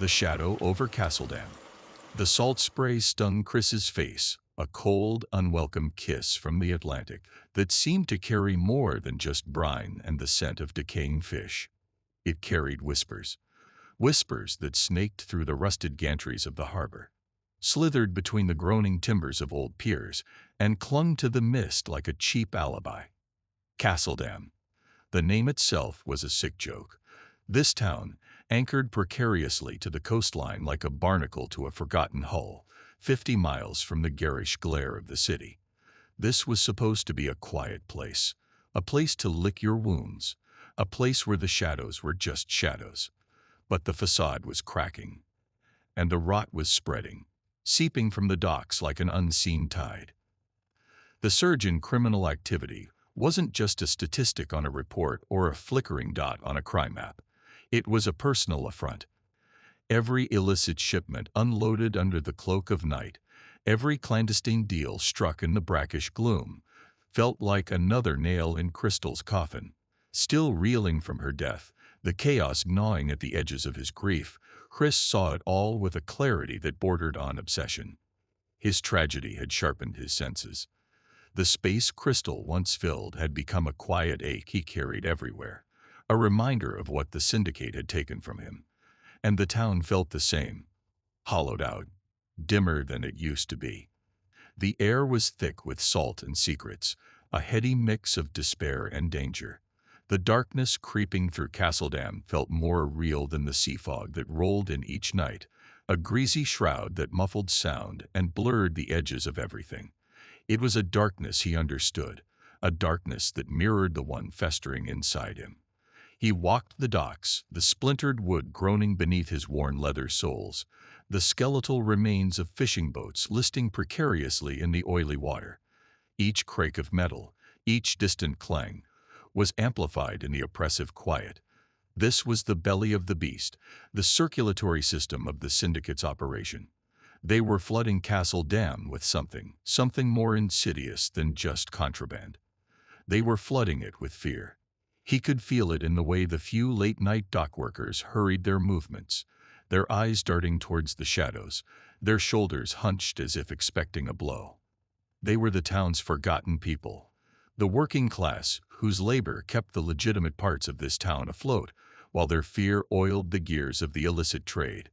The shadow over Castledam. The salt spray stung Chris's face, a cold, unwelcome kiss from the Atlantic that seemed to carry more than just brine and the scent of decaying fish. It carried whispers, whispers that snaked through the rusted gantries of the harbor, slithered between the groaning timbers of old piers, and clung to the mist like a cheap alibi. Castledam. The name itself was a sick joke. This town, anchored precariously to the coastline like a barnacle to a forgotten hull, 50 miles from the garish glare of the city. This was supposed to be a quiet place, a place to lick your wounds, a place where the shadows were just shadows. But the facade was cracking, and the rot was spreading, seeping from the docks like an unseen tide. The surge in criminal activity wasn't just a statistic on a report or a flickering dot on a crime map. It was a personal affront. Every illicit shipment unloaded under the cloak of night, every clandestine deal struck in the brackish gloom, felt like another nail in Crystal's coffin. Still reeling from her death, the chaos gnawing at the edges of his grief, Chris saw it all with a clarity that bordered on obsession. His tragedy had sharpened his senses. The space Crystal once filled had become a quiet ache he carried everywhere, a reminder of what the syndicate had taken from him. And the town felt the same, hollowed out, dimmer than it used to be. The air was thick with salt and secrets, a heady mix of despair and danger. The darkness creeping through Castledam felt more real than the sea fog that rolled in each night, a greasy shroud that muffled sound and blurred the edges of everything. It was a darkness he understood, a darkness that mirrored the one festering inside him. He walked the docks, the splintered wood groaning beneath his worn leather soles, the skeletal remains of fishing boats listing precariously in the oily water. Each crake of metal, each distant clang, was amplified in the oppressive quiet. This was the belly of the beast, the circulatory system of the syndicate's operation. They were flooding Castledam with something more insidious than just contraband. They were flooding it with fear. He could feel it in the way the few late-night dock workers hurried their movements, their eyes darting towards the shadows, their shoulders hunched as if expecting a blow. They were the town's forgotten people, the working class whose labor kept the legitimate parts of this town afloat, while their fear oiled the gears of the illicit trade.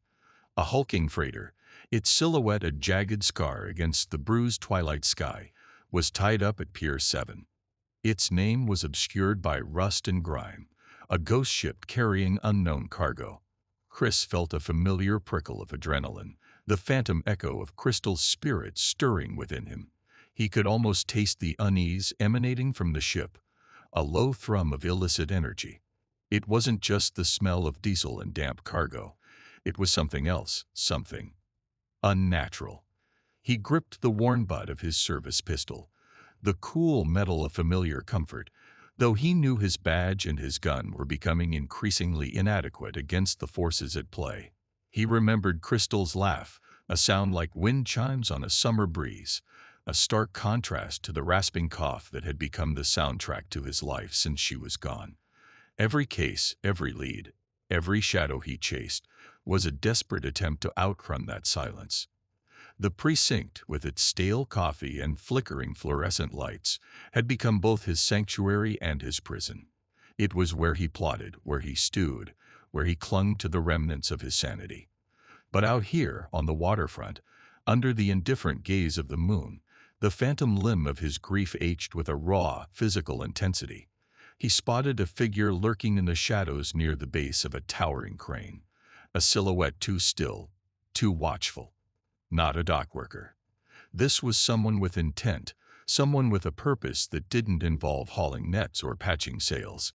A hulking freighter, its silhouette a jagged scar against the bruised twilight sky, was tied up at Pier 7. Its name was obscured by rust and grime, a ghost ship carrying unknown cargo. Chris felt a familiar prickle of adrenaline, the phantom echo of Crystal's spirit stirring within him. He could almost taste the unease emanating from the ship, a low thrum of illicit energy. It wasn't just the smell of diesel and damp cargo. It was something else, something unnatural. He gripped the worn butt of his service pistol, the cool metal of familiar comfort, though he knew his badge and his gun were becoming increasingly inadequate against the forces at play. He remembered Crystal's laugh, a sound like wind chimes on a summer breeze, a stark contrast to the rasping cough that had become the soundtrack to his life since she was gone. Every case, every lead, every shadow he chased was a desperate attempt to outrun that silence. The precinct, with its stale coffee and flickering fluorescent lights, had become both his sanctuary and his prison. It was where he plotted, where he stewed, where he clung to the remnants of his sanity. But out here, on the waterfront, under the indifferent gaze of the moon, the phantom limb of his grief ached with a raw, physical intensity. He spotted a figure lurking in the shadows near the base of a towering crane, a silhouette too still, too watchful. Not a dock worker. This was someone with intent, someone with a purpose that didn't involve hauling nets or patching sails.